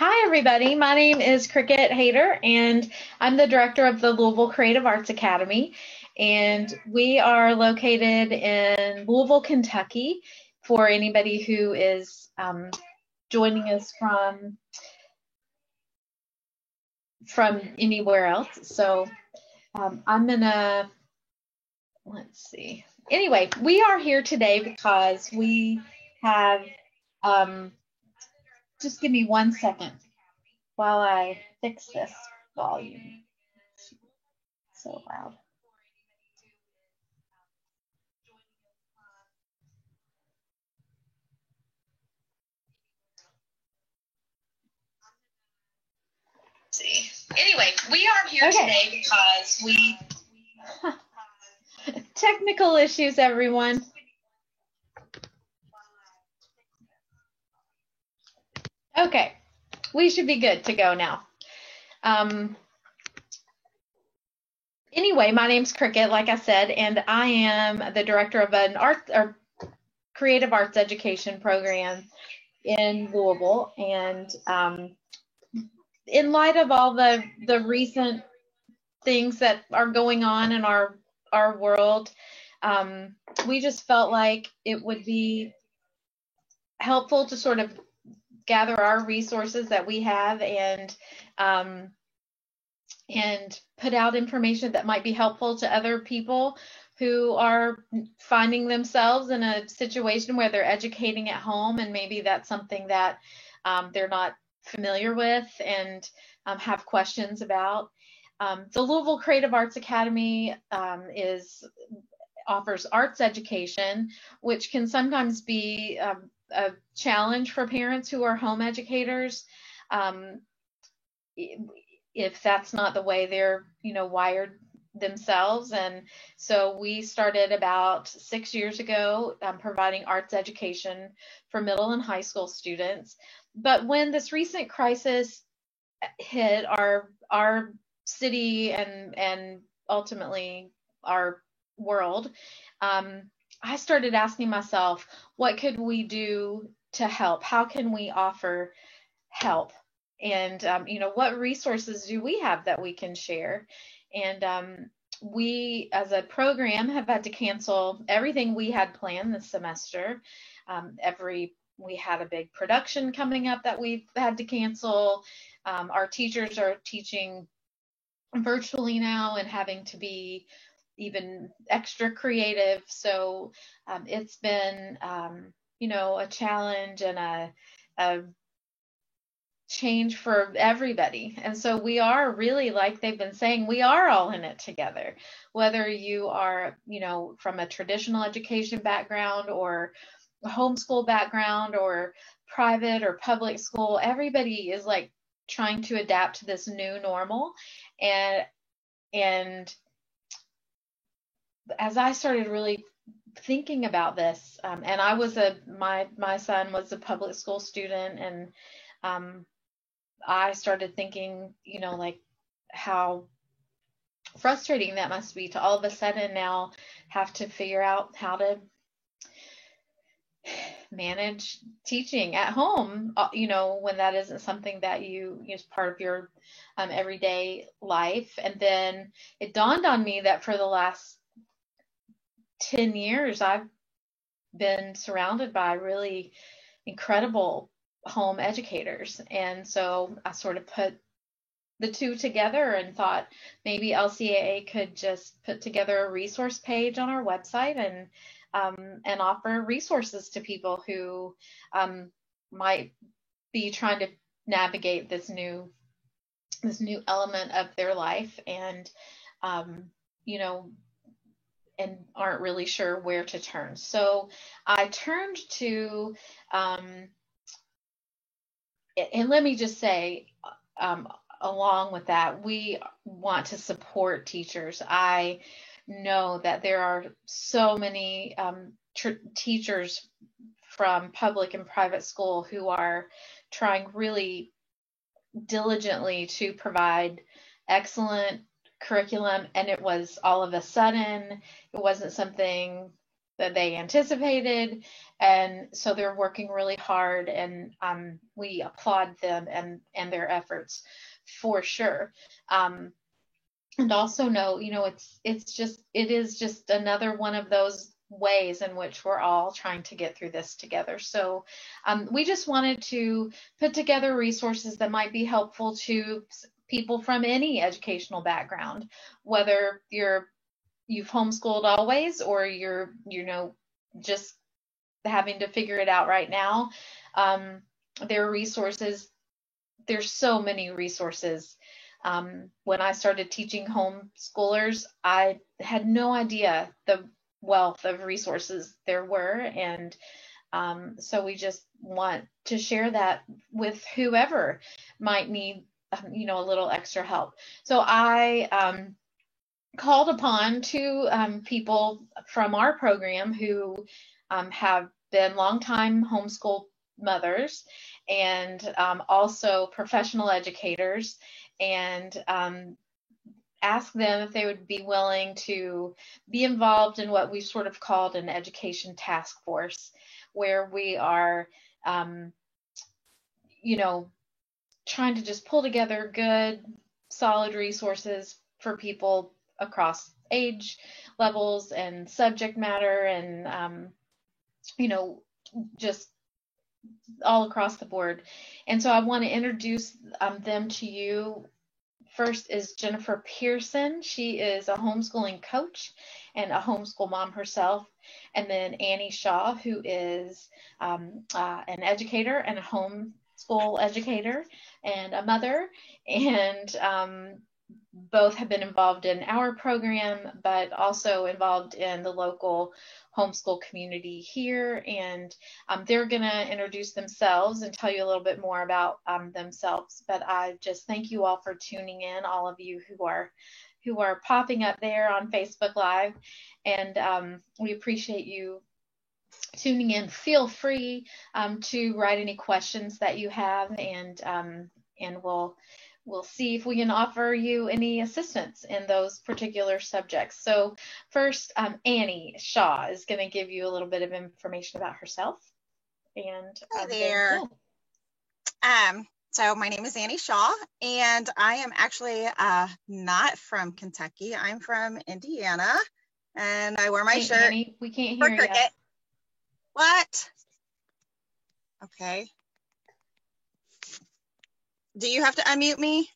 Hi, everybody. My name is Cricket Hayter, and I'm the director of the Louisville Creative Arts Academy. And we are located in Louisville, Kentucky, for anybody who is joining us from anywhere else. So I'm gonna, let's see. Anyway, we are here today because we have, um, just give me 1 second while I fix this volume. So loud. See. Anyway, we are here today because we technical issues, everyone. Okay, we should be good to go now. Anyway, my name's Cricket, like I said, and I am the director of an art or creative arts education program in Louisville. And in light of all the recent things that are going on in our world, we just felt like it would be helpful to sort of gather our resources that we have and put out information that might be helpful to other people who are finding themselves in a situation where they're educating at home, and maybe that's something that they're not familiar with and have questions about. The Louisville Creative Arts Academy offers arts education, which can sometimes be a challenge for parents who are home educators. If that's not the way they're, wired themselves. And so we started about 6 years ago providing arts education for middle and high school students. But when this recent crisis hit our city and ultimately our world, I started asking myself, what could we do to help? How can we offer help? And what resources do we have that we can share? And we, as a program, have had to cancel everything we had planned this semester. We had a big production coming up that we've had to cancel. Our teachers are teaching virtually now and having to be even extra creative. So it's been, a challenge and a change for everybody. And so we are really, like they've been saying, we are all in it together. Whether you are, from a traditional education background or a homeschool background or private or public school, everybody is like trying to adapt to this new normal. And as I started really thinking about this, and I was my son was a public school student, and I started thinking, like how frustrating that must be to all of a sudden now have to figure out how to manage teaching at home, when that isn't something that you is part of your everyday life. And then it dawned on me that for the last 10 years, I've been surrounded by really incredible home educators. And so I sort of put the two together and thought maybe LCAA could just put together a resource page on our website and offer resources to people who might be trying to navigate this new element of their life, and and aren't really sure where to turn. So I turned to, and let me just say, along with that, we want to support teachers. I know that there are so many teachers from public and private school who are trying really diligently to provide excellent curriculum, and it was all of a sudden, it wasn't something that they anticipated. And so they're working really hard, and we applaud them and their efforts for sure. And also know, it is just another one of those ways in which we're all trying to get through this together. So we just wanted to put together resources that might be helpful to people from any educational background, whether you've homeschooled always, or you're, just having to figure it out right now. There are resources. There's so many resources. When I started teaching homeschoolers, I had no idea the wealth of resources there were. And so we just want to share that with whoever might need, a little extra help. So I called upon two people from our program who have been longtime homeschool mothers, and also professional educators, and ask them if they would be willing to be involved in what we've sort of called an education task force, where we are, trying to just pull together good, solid resources for people across age levels and subject matter, and just all across the board. And so I want to introduce them to you. First is Jennifer Pearson. She is a homeschooling coach and a homeschool mom herself. And then Annie Shaw, who is an educator and a homeschool educator and a mother. And both have been involved in our program, but also involved in the local homeschool community here. And they're going to introduce themselves and tell you a little bit more about themselves. But I just thank you all for tuning in, all of you who are popping up there on Facebook Live. And we appreciate you tuning in. Feel free to write any questions that you have, and we'll see if we can offer you any assistance in those particular subjects. So first, Annie Shaw is going to give you a little bit of information about herself. And hi there. So my name is Annie Shaw, and I am actually not from Kentucky. I'm from Indiana, and I wear my shirt. Annie, we can't hear you. What? Okay. Do you have to unmute me?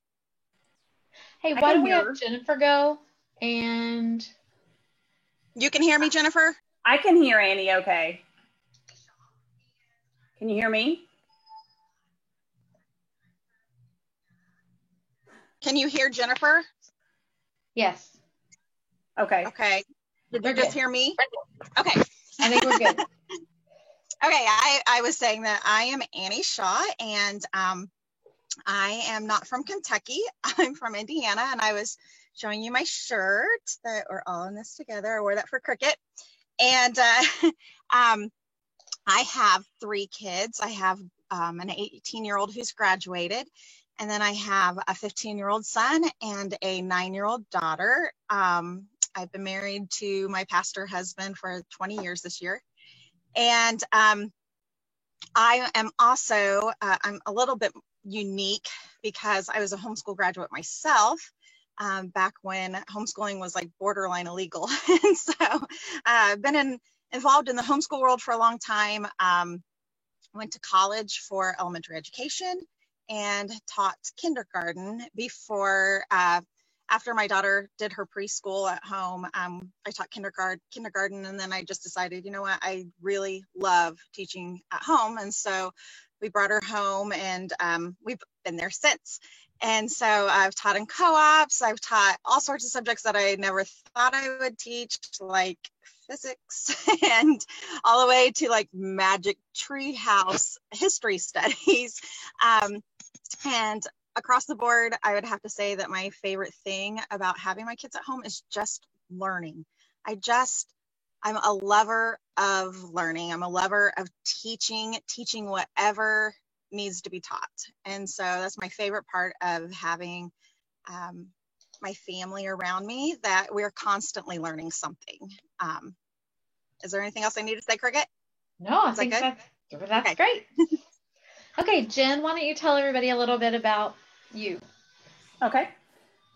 Hey, why don't we have Jennifer go? And you can hear me, Jennifer? I can hear Annie okay. Can you hear me? Can you hear Jennifer? Yes. Okay. Okay. Did you just hear me? Okay. I think we're good. Okay, I was saying that I am Annie Shaw, and I am not from Kentucky. I'm from Indiana, and I was showing you my shirt that we're all in this together. I wore that for cricket. And I have 3 kids. I have an 18-year-old who's graduated, and then I have a 15-year-old son and a 9-year-old daughter. I've been married to my pastor husband for 20 years this year. And I am also, I'm a little bit unique because I was a homeschool graduate myself back when homeschooling was like borderline illegal. And so I've been involved in the homeschool world for a long time. Went to college for elementary education and taught kindergarten before, after my daughter did her preschool at home. I taught kindergarten, and then I just decided, you know what, I really love teaching at home. And so we brought her home, and we've been there since. And so I've taught in co-ops. I've taught all sorts of subjects that I never thought I would teach, like physics, and all the way to like magic treehouse history studies. And across the board, I would have to say that my favorite thing about having my kids at home is just learning. I'm a lover of learning. I'm a lover of teaching whatever needs to be taught. And so that's my favorite part of having my family around me, that we're constantly learning something. Is there anything else I need to say, Cricket? No, I think that's Okay. great. Okay, Jen, why don't you tell everybody a little bit about you? Okay.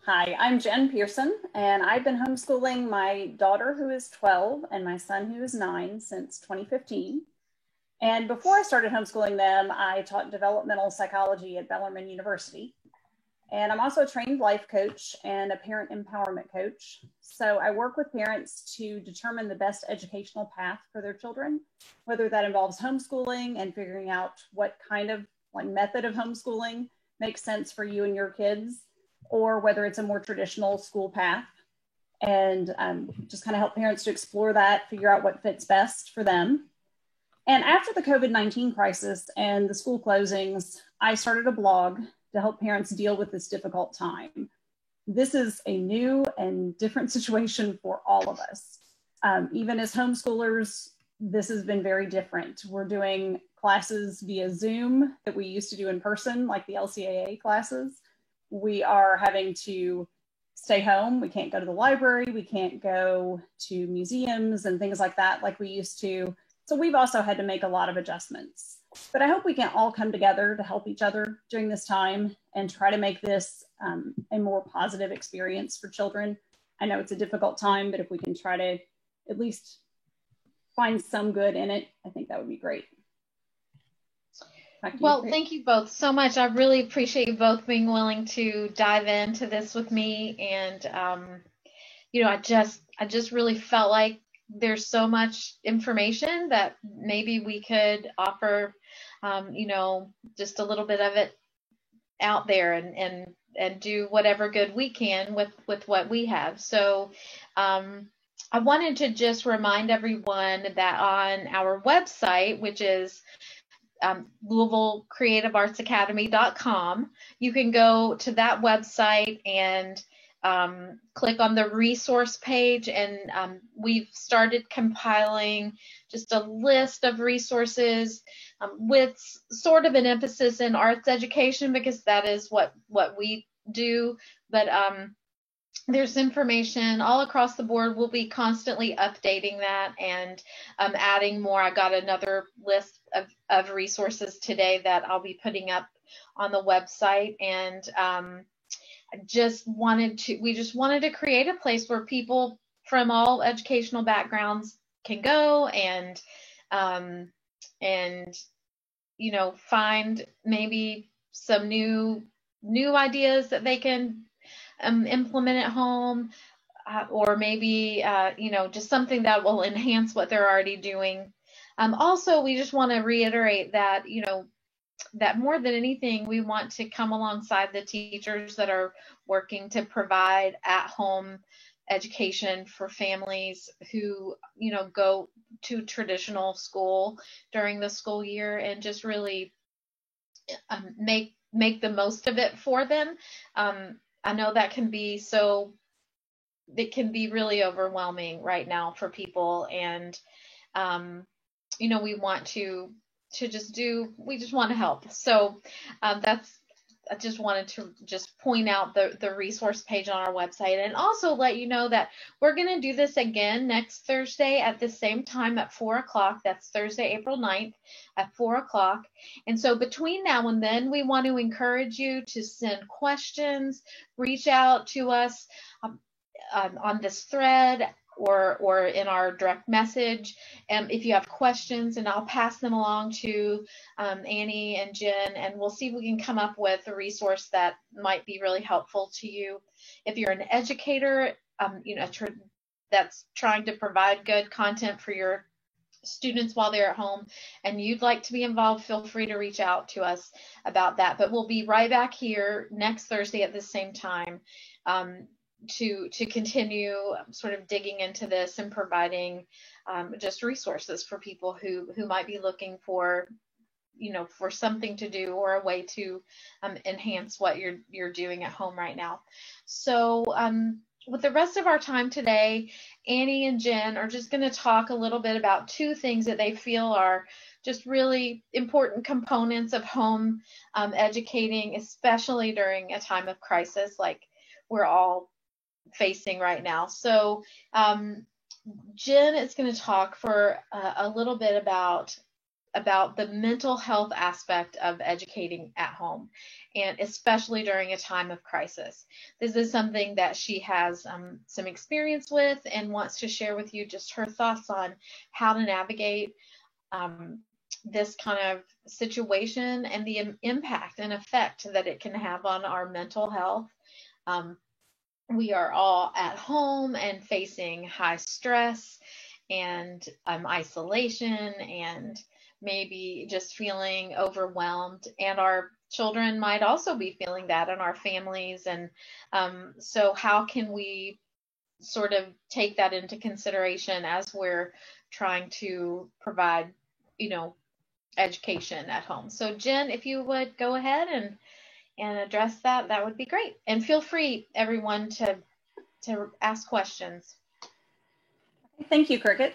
Hi, I'm Jen Pearson, and I've been homeschooling my daughter who is 12 and my son who is 9 since 2015. And before I started homeschooling them, I taught developmental psychology at Bellarmine University. And I'm also a trained life coach and a parent empowerment coach. So I work with parents to determine the best educational path for their children, whether that involves homeschooling and figuring out what kind of method of homeschooling makes sense for you and your kids, or whether it's a more traditional school path. And just kind of help parents to explore that, figure out what fits best for them. And after the COVID-19 crisis and the school closings, I started a blog to help parents deal with this difficult time. This is a new and different situation for all of us. Even as homeschoolers, this has been very different. We're doing classes via Zoom that we used to do in person, like the LCAA classes. We are having to stay home. We can't go to the library. We can't go to museums and things like that like we used to. So we've also had to make a lot of adjustments. But I hope we can all come together to help each other during this time and try to make this a more positive experience for children. I know it's a difficult time, but if we can try to at least find some good in it, I think that would be great. Well, thank you both so much. I really appreciate you both being willing to dive into this with me. And, I just really felt like there's so much information that maybe we could offer, just a little bit of it out there and do whatever good we can with what we have. So I wanted to just remind everyone that on our website, which is LouisvilleCreativeArtsAcademy.com, you can go to that website and click on the resource page, and we've started compiling just a list of resources with sort of an emphasis in arts education, because that is what we do. But there's information all across the board. We'll be constantly updating that and adding more. I got another list of resources today that I'll be putting up on the website. And we just wanted to create a place where people from all educational backgrounds can go and find maybe some new ideas that they can implement at home, or maybe just something that will enhance what they're already doing. Also, we just want to reiterate that that more than anything, we want to come alongside the teachers that are working to provide at-home education for families who go to traditional school during the school year, and just really make the most of it for them. I know that it can be really overwhelming right now for people, and we want to we just want to help. So I just wanted to just point out the resource page on our website, and also let you know that we're going to do this again next Thursday at the same time at 4:00. That's Thursday, April 9th at 4:00. And so between now and then, we want to encourage you to send questions, reach out to us on this thread or in our direct message if you have questions, and I'll pass them along to Annie and Jen, and we'll see if we can come up with a resource that might be really helpful to you. If you're an educator, that's trying to provide good content for your students while they're at home and you'd like to be involved, feel free to reach out to us about that. But we'll be right back here next Thursday at the same time to continue sort of digging into this and providing just resources for people who might be looking for for something to do or a way to enhance what you're doing at home right now. So with the rest of our time today, Annie and Jen are just going to talk a little bit about two things that they feel are just really important components of home educating, especially during a time of crisis like we're all facing right now. So Jen is going to talk for a little bit about the mental health aspect of educating at home, and especially during a time of crisis. This is something that she has some experience with and wants to share with you just her thoughts on how to navigate this kind of situation and the impact and effect that it can have on our mental health. We are all at home and facing high stress and isolation and maybe just feeling overwhelmed, and our children might also be feeling that, in our families. And so how can we sort of take that into consideration as we're trying to provide, education at home? So Jen, if you would go ahead and address that, that would be great. And feel free, everyone, to ask questions. Thank you, Cricket.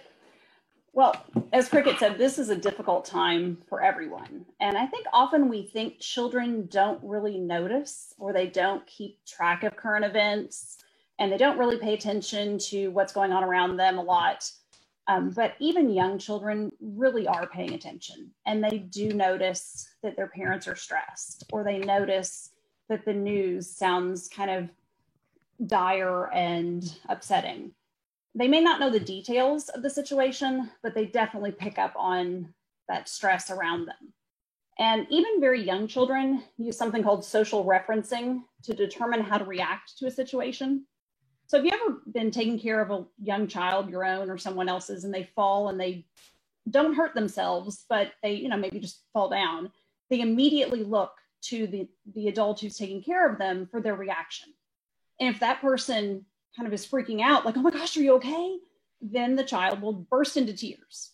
Well, as Cricket said, this is a difficult time for everyone. And I think often we think children don't really notice, or they don't keep track of current events, and they don't really pay attention to what's going on around them a lot. But even young children really are paying attention, and they do notice that their parents are stressed, or they notice that the news sounds kind of dire and upsetting. They may not know the details of the situation, but they definitely pick up on that stress around them. And even very young children use something called social referencing to determine how to react to a situation. So have you ever been taking care of a young child, your own or someone else's, and they fall and they don't hurt themselves, but they, maybe just fall down? They immediately look to the adult who's taking care of them for their reaction. And if that person kind of is freaking out, like, oh my gosh, are you okay? Then the child will burst into tears.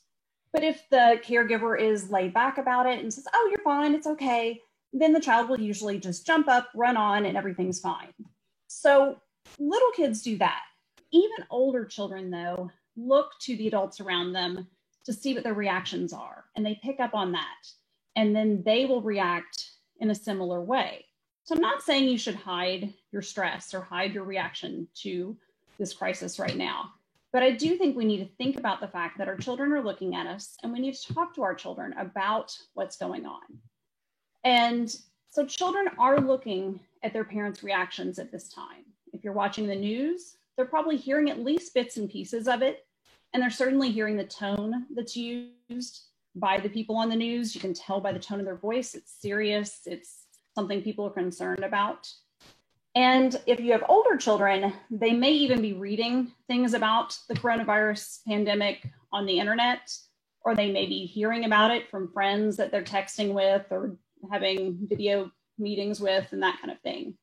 But if the caregiver is laid back about it and says, oh, you're fine, it's okay, then the child will usually just jump up, run on, and everything's fine. So little kids do that. Even older children, though, look to the adults around them to see what their reactions are, and they pick up on that. And then they will react in a similar way. So I'm not saying you should hide your stress or hide your reaction to this crisis right now, but I do think we need to think about the fact that our children are looking at us, and we need to talk to our children about what's going on. And so children are looking at their parents' reactions at this time. If you're watching the news, they're probably hearing at least bits and pieces of it, and they're certainly hearing the tone that's used by the people on the news. You can tell by the tone of their voice, it's serious, it's something people are concerned about. And if you have older children, they may even be reading things about the coronavirus pandemic on the internet, or they may be hearing about it from friends that they're texting with or having video meetings with and that kind of thing.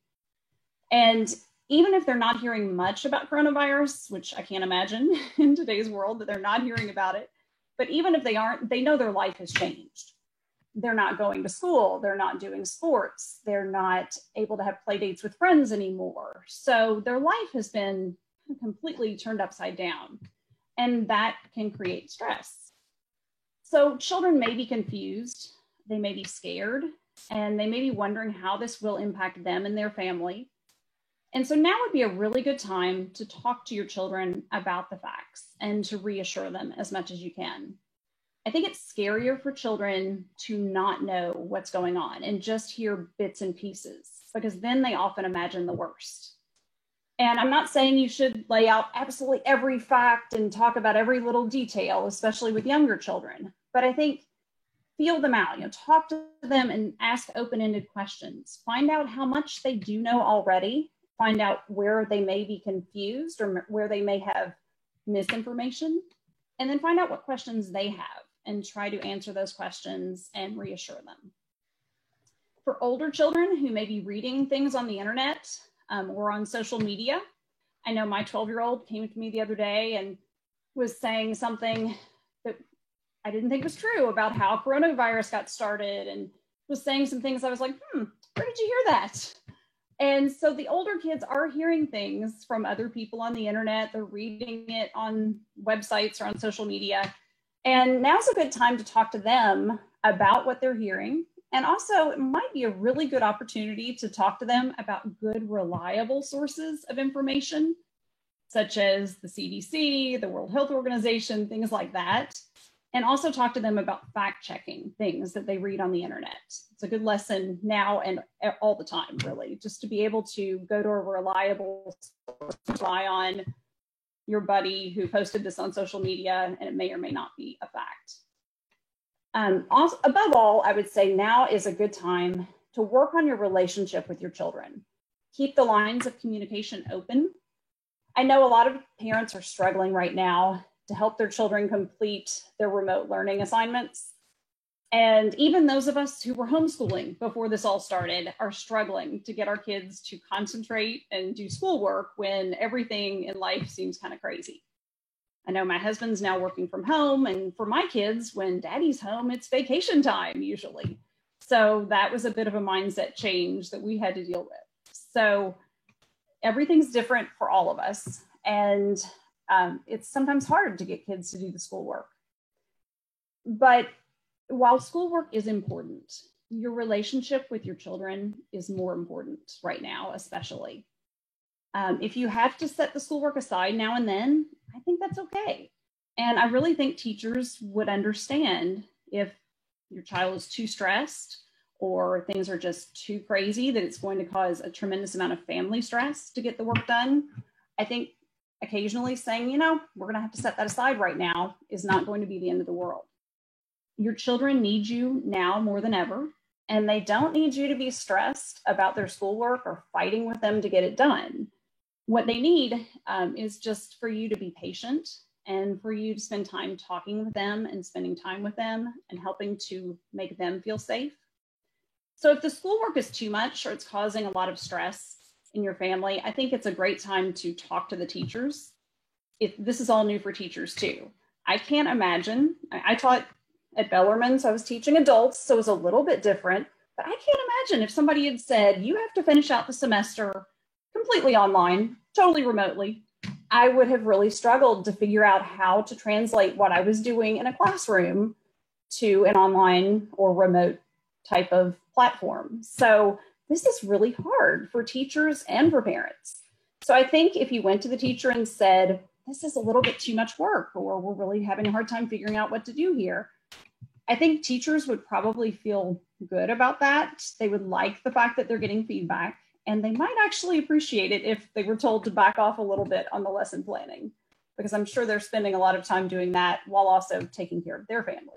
And even if they're not hearing much about coronavirus, which I can't imagine in today's world that they're not hearing about it, but even if they aren't, they know their life has changed. They're not going to school, they're not doing sports, they're not able to have play dates with friends anymore. So their life has been completely turned upside down, and that can create stress. So children may be confused, they may be scared, and they may be wondering how this will impact them and their family. And so now would be a really good time to talk to your children about the facts and to reassure them as much as you can. I think it's scarier for children to not know what's going on and just hear bits and pieces, because then they often imagine the worst. And I'm not saying you should lay out absolutely every fact and talk about every little detail, especially with younger children, but I think feel them out, talk to them and ask open-ended questions. Find out how much they do know already, find out where they may be confused or where they may have misinformation, and then find out what questions they have and try to answer those questions and reassure them. For older children who may be reading things on the internet or on social media, I know my 12-year-old came to me the other day and was saying something that I didn't think was true about how coronavirus got started, and was saying some things I was like, where did you hear that? And so the older kids are hearing things from other people on the internet, they're reading it on websites or on social media. And now's a good time to talk to them about what they're hearing. And also it might be a really good opportunity to talk to them about good, reliable sources of information. such as the CDC, the World Health Organization, things like that. And also talk to them about fact checking things that they read on the internet. It's a good lesson now and all the time, really, just to be able to go to a reliable source, rely on your buddy who posted this on social media, and it may or may not be a fact. Also, above all, I would say now is a good time to work on your relationship with your children. Keep the lines of communication open. I know a lot of parents are struggling right now to help their children complete their remote learning assignments. And even those of us who were homeschooling before this all started are struggling to get our kids to concentrate and do schoolwork when everything in life seems kind of crazy. I know my husband's now working from home, and for my kids, when daddy's home, it's vacation time usually. So that was a bit of a mindset change that we had to deal with. So everything's different for all of us. And it's sometimes hard to get kids to do the schoolwork. But while schoolwork is important, your relationship with your children is more important right now, especially. If you have to set the schoolwork aside now and then, I think that's okay. And I really think teachers would understand if your child is too stressed or things are just too crazy that it's going to cause a tremendous amount of family stress to get the work done. I think occasionally saying, we're going to have to set that aside right now is not going to be the end of the world. Your children need you now more than ever, and they don't need you to be stressed about their schoolwork or fighting with them to get it done. What they need is just for you to be patient and for you to spend time talking with them and spending time with them and helping to make them feel safe. So if the schoolwork is too much or it's causing a lot of stress in your family, I think it's a great time to talk to the teachers. This is all new for teachers too. I can't imagine, I taught at Bellarmine, so I was teaching adults, so it was a little bit different, but I can't imagine if somebody had said, you have to finish out the semester completely online, totally remotely. I would have really struggled to figure out how to translate what I was doing in a classroom to an online or remote type of platform. So this is really hard for teachers and for parents. So I think if you went to the teacher and said, this is a little bit too much work, or we're really having a hard time figuring out what to do here, I think teachers would probably feel good about that. They would like the fact that they're getting feedback, and they might actually appreciate it if they were told to back off a little bit on the lesson planning, because I'm sure they're spending a lot of time doing that while also taking care of their families.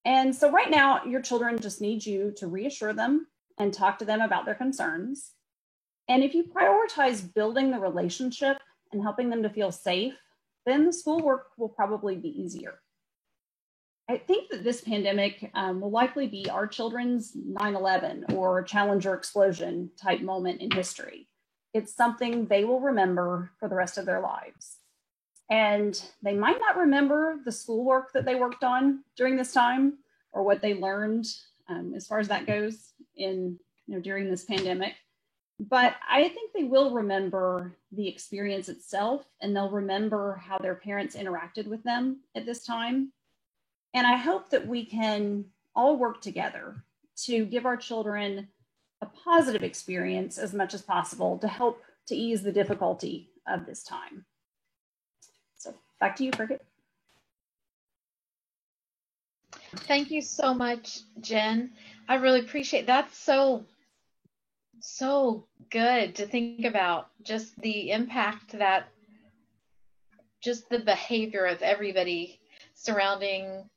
And so right now, your children just need you to reassure them and talk to them about their concerns. And if you prioritize building the relationship and helping them to feel safe, then the schoolwork will probably be easier. I think that this pandemic will likely be our children's 9/11 or Challenger explosion type moment in history. It's something they will remember for the rest of their lives. And they might not remember the schoolwork that they worked on during this time or what they learned as far as that goes during this pandemic. But I think they will remember the experience itself, and they'll remember how their parents interacted with them at this time. And I hope that we can all work together to give our children a positive experience as much as possible to help to ease the difficulty of this time. So back to you, Cricket. Thank you so much, Jen. I really appreciate that. So good to think about, just the impact that just the behavior of everybody surrounding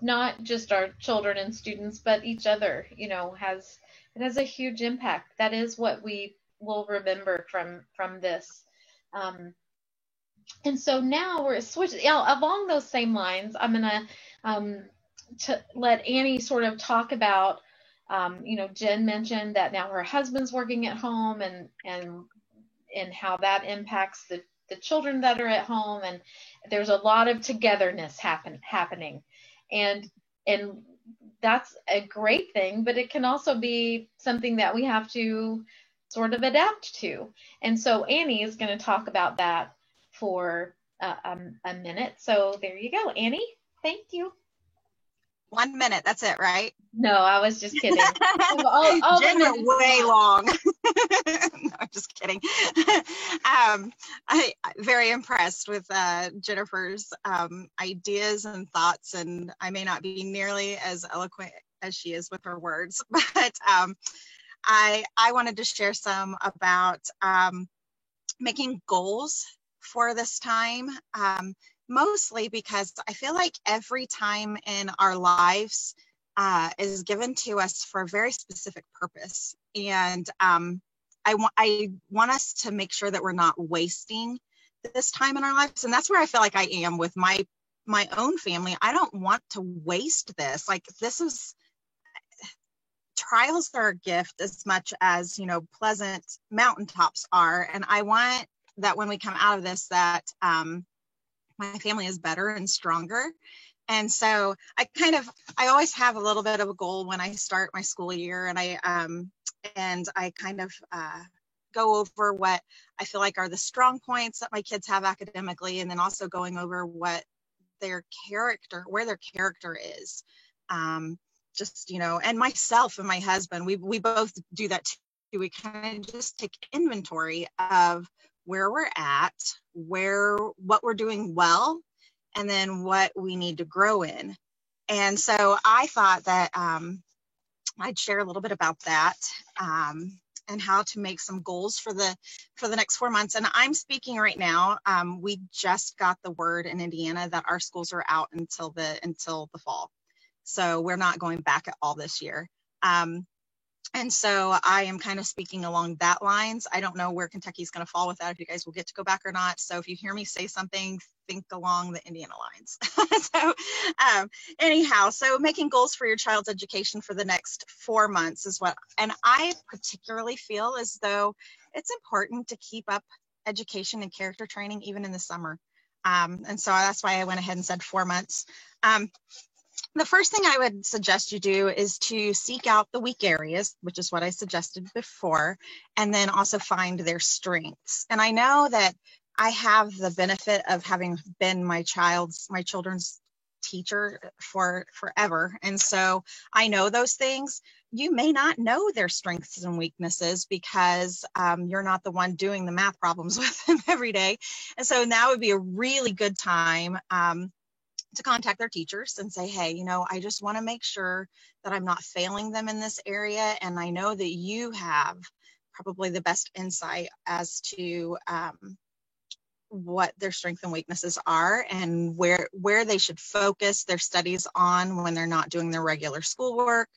not just our children and students, but each other, it has a huge impact. That is what we will remember from this. And so now we're switching along those same lines. I'm going to let Annie sort of talk about, Jen mentioned that now her husband's working at home and how that impacts the children that are at home. And there's a lot of togetherness happening. And that's a great thing, but it can also be something that we have to sort of adapt to. And so Annie is going to talk about that for a minute. So there you go, Annie. Thank you. 1 minute. That's it, right? No, I was just kidding. All Jen went way long. No, I'm just kidding. I'm very impressed with Jennifer's ideas and thoughts, and I may not be nearly as eloquent as she is with her words, but I wanted to share some about making goals for this time, mostly because I feel like every time in our lives is given to us for a very specific purpose. And I want us to make sure that we're not wasting this time in our lives. And that's where I feel like I am with my own family. I don't want to waste this. Like, this is, trials are a gift as much as, you know, pleasant mountaintops are. And I want that when we come out of this, that my family is better and stronger. And so I always have a little bit of a goal when I start my school year, and I kind of go over what I feel like are the strong points that my kids have academically, and then also going over what where their character is. Just, you know, and myself and my husband, we both do that too. We kind of just take inventory of where we're at, what we're doing well, and then what we need to grow in. And so I thought that I'd share a little bit about that, and how to make some goals for the next 4 months. And I'm speaking right now. We just got the word in Indiana that our schools are out until the fall. So we're not going back at all this year. And so I am kind of speaking along that lines. I don't know where Kentucky is going to fall with that, if you guys will get to go back or not. So if you hear me say something, think along the Indiana lines. So anyhow, so making goals for your child's education for the next 4 months is and I particularly feel as though it's important to keep up education and character training even in the summer. And so that's why I went ahead and said 4 months. The first thing I would suggest you do is to seek out the weak areas, which is what I suggested before, and then also find their strengths. And I know that I have the benefit of having been my children's teacher for forever. And so I know those things. You may not know their strengths and weaknesses because you're not the one doing the math problems with them every day. And so now would be a really good time to contact their teachers and say, hey, you know, I just want to make sure that I'm not failing them in this area. And I know that you have probably the best insight as to what their strengths and weaknesses are, and where they should focus their studies on when they're not doing their regular schoolwork.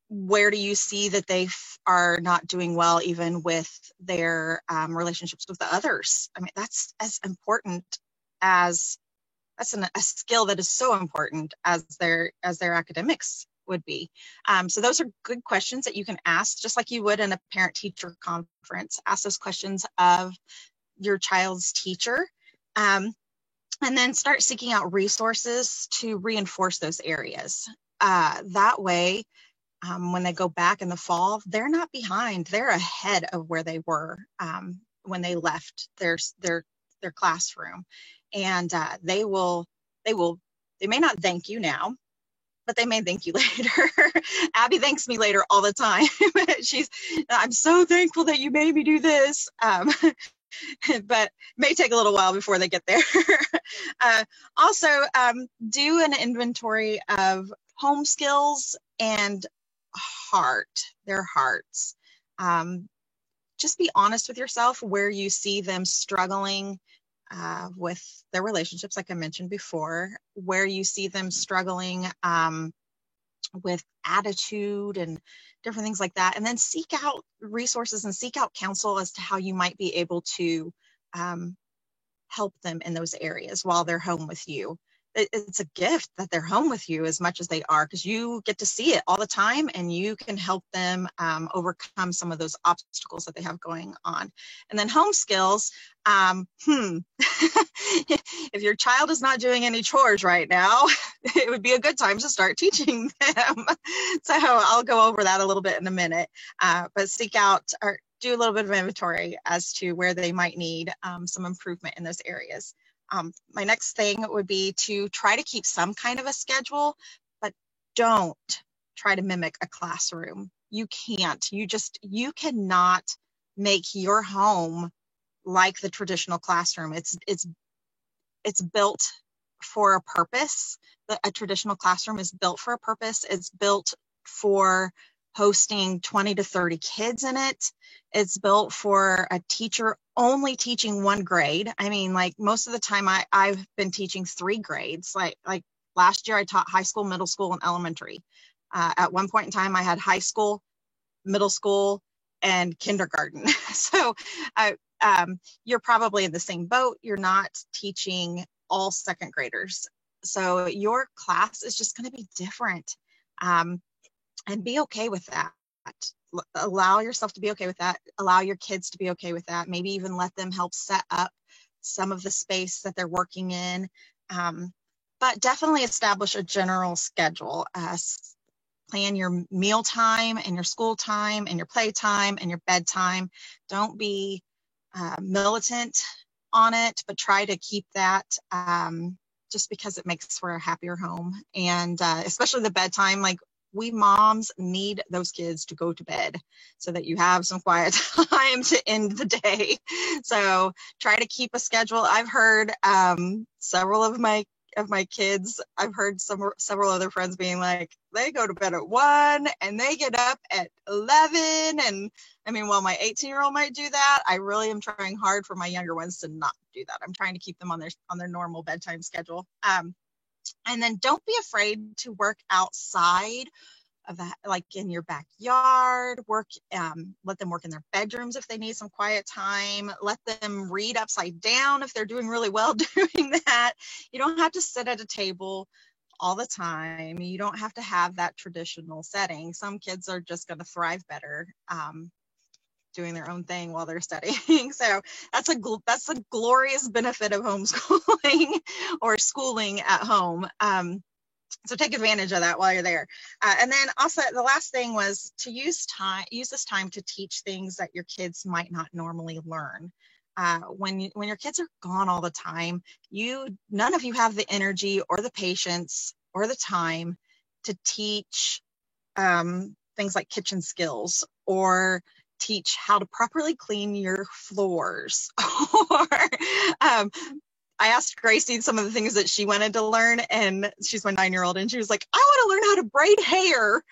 Where do you see that they are not doing well, even with their relationships with the others? I mean, that's as important as a skill that is so important as their academics would be. So those are good questions that you can ask, just like you would in a parent-teacher conference. Ask those questions of your child's teacher, and then start seeking out resources to reinforce those areas. That way, when they go back in the fall, they're not behind. They're ahead of where they were when they left their classroom. And they may not thank you now, but they may thank you later. Abby thanks me later all the time. I'm so thankful that you made me do this. But it may take a little while before they get there. Also, do an inventory of home skills and their hearts. Just be honest with yourself where you see them struggling with their relationships, like I mentioned before, where you see them struggling with attitude and different things like that. And then seek out resources and seek out counsel as to how you might be able to help them in those areas while they're home with you. It's a gift that they're home with you as much as they are, because you get to see it all the time, and you can help them overcome some of those obstacles that they have going on. And then home skills, if your child is not doing any chores right now, it would be a good time to start teaching them. So I'll go over that a little bit in a minute, but seek out or do a little bit of inventory as to where they might need some improvement in those areas. My next thing would be to try to keep some kind of a schedule, but don't try to mimic a classroom. You can't. You cannot make your home like the traditional classroom. It's built for a purpose. A traditional classroom is built for a purpose. It's built for hosting 20 to 30 kids in it. It's built for a teacher only teaching one grade. I mean, like most of the time I've been teaching 3 grades. Like last year I taught high school, middle school, and elementary. At one point in time I had high school, middle school, and kindergarten. So you're probably in the same boat. You're not teaching all second graders. So your class is just going to be different. And be okay with that. Allow yourself to be okay with that. Allow your kids to be okay with that. Maybe even let them help set up some of the space that they're working in. But definitely establish a general schedule. Plan your meal time and your school time and your play time and your bedtime. Don't be militant on it, but try to keep that just because it makes for a happier home. And especially the bedtime, like we moms need those kids to go to bed so that you have some quiet time to end the day. So try to keep a schedule. I've heard several of my kids, I've heard several other friends being like, they go to bed at 1 and they get up at 11. And I mean, while my 18-year-old might do that, I really am trying hard for my younger ones to not do that. I'm trying to keep them on their normal bedtime schedule. And then don't be afraid to work outside of that, like in your backyard. Let them work in their bedrooms if they need some quiet time. Let them read upside down if they're doing really well doing that. You don't have to sit at a table all the time. You don't have to have that traditional setting. Some kids are just going to thrive better doing their own thing while they're studying. So that's a glorious benefit of homeschooling or schooling at home. So take advantage of that while you're there. And then also the last thing was to use this time to teach things that your kids might not normally learn. When your kids are gone all the time, none of you have the energy or the patience or the time to teach things like kitchen skills or teach how to properly clean your floors. Or I asked Gracie some of the things that she wanted to learn, and she's my 9-year-old, and she was like, I want to learn how to braid hair.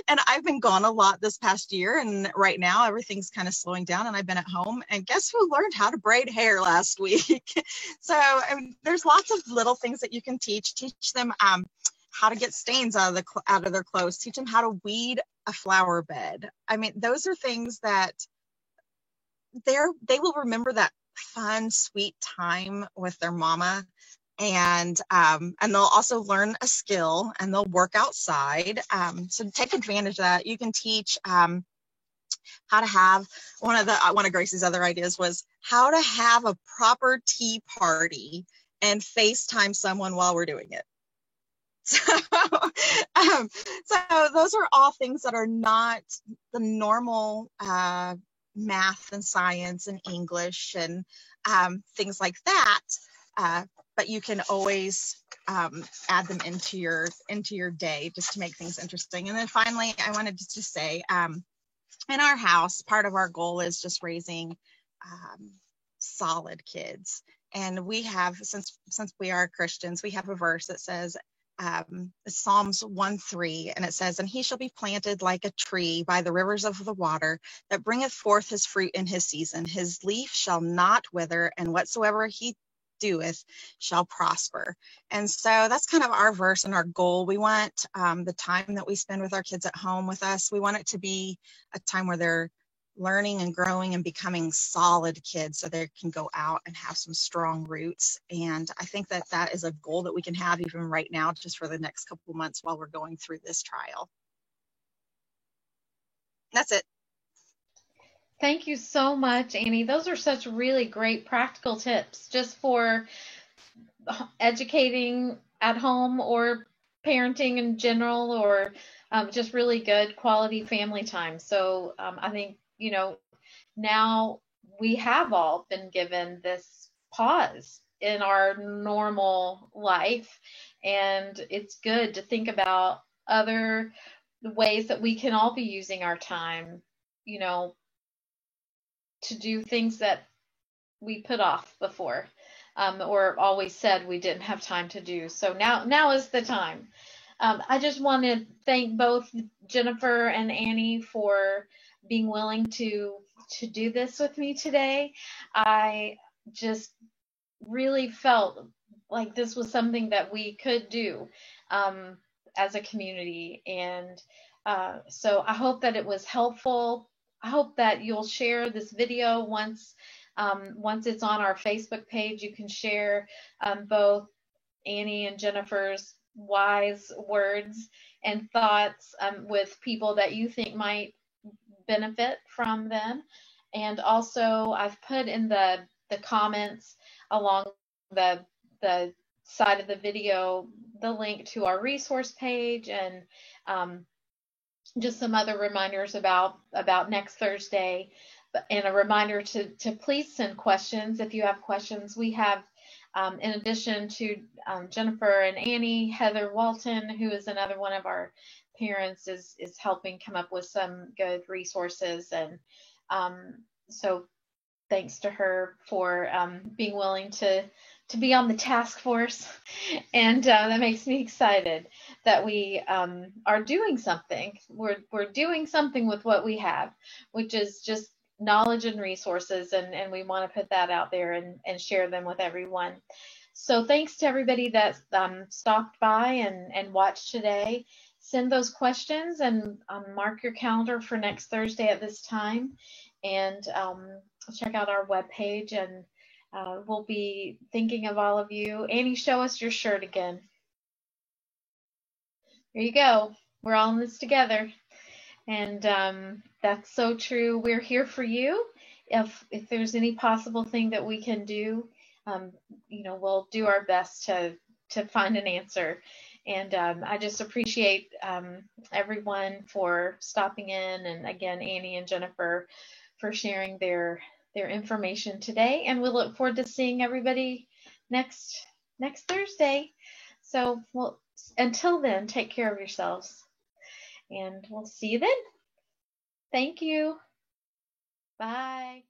And I've been gone a lot this past year, and right now everything's kind of slowing down, and I've been at home, and guess who learned how to braid hair last week? So I mean, there's lots of little things that you can teach them how to get stains out of their clothes, teach them how to weed a flower bed. I mean, those are things that they will remember that fun, sweet time with their mama, and they'll also learn a skill, and they'll work outside. So take advantage of that. You can teach how to have one of Gracie's other ideas was how to have a proper tea party and FaceTime someone while we're doing it. So those are all things that are not the normal math and science and English and things like that, but you can always add them into your day just to make things interesting. And then finally, I wanted to just say, in our house, part of our goal is just raising solid kids. And we have, since we are Christians, we have a verse that says, Psalms 1:3, and it says, and he shall be planted like a tree by the rivers of the water that bringeth forth his fruit in his season. His leaf shall not wither, and whatsoever he doeth shall prosper. And so that's kind of our verse and our goal. We want the time that we spend with our kids at home with us, we want it to be a time where they're learning and growing and becoming solid kids so they can go out and have some strong roots. And I think that is a goal that we can have even right now, just for the next couple of months while we're going through this trial. That's it. Thank you so much, Annie. Those are such really great practical tips just for educating at home or parenting in general, or just really good quality family time. So I think, now we have all been given this pause in our normal life. And it's good to think about other ways that we can all be using our time, you know, to do things that we put off before, or always said we didn't have time to do. So now is the time. I just want to thank both Jennifer and Annie for being willing to do this with me today. I just really felt like this was something that we could do as a community. And so I hope that it was helpful. I hope that you'll share this video once it's on our Facebook page. You can share both Annie and Jennifer's wise words and thoughts with people that you think might benefit from them. And also, I've put in the comments along the side of the video the link to our resource page, and just some other reminders about next Thursday, and a reminder to please send questions if you have questions. We have, in addition to Jennifer and Annie, Heather Walton, who is another one of our parents, is helping come up with some good resources. And so thanks to her for being willing to be on the task force. And that makes me excited that we are doing something. We're doing something with what we have, which is just knowledge and resources, and we want to put that out there and share them with everyone. So thanks to everybody that stopped by and watched today. Send those questions and mark your calendar for next Thursday at this time, and check out our webpage, and we'll be thinking of all of you. Annie, show us your shirt again. There you go. We're all in this together. And that's so true. We're here for you. If there's any possible thing that we can do, you know, we'll do our best to find an answer. And I just appreciate everyone for stopping in, and again, Annie and Jennifer for sharing their information today. And we look forward to seeing everybody next Thursday. So, well, until then, take care of yourselves, and we'll see you then. Thank you. Bye.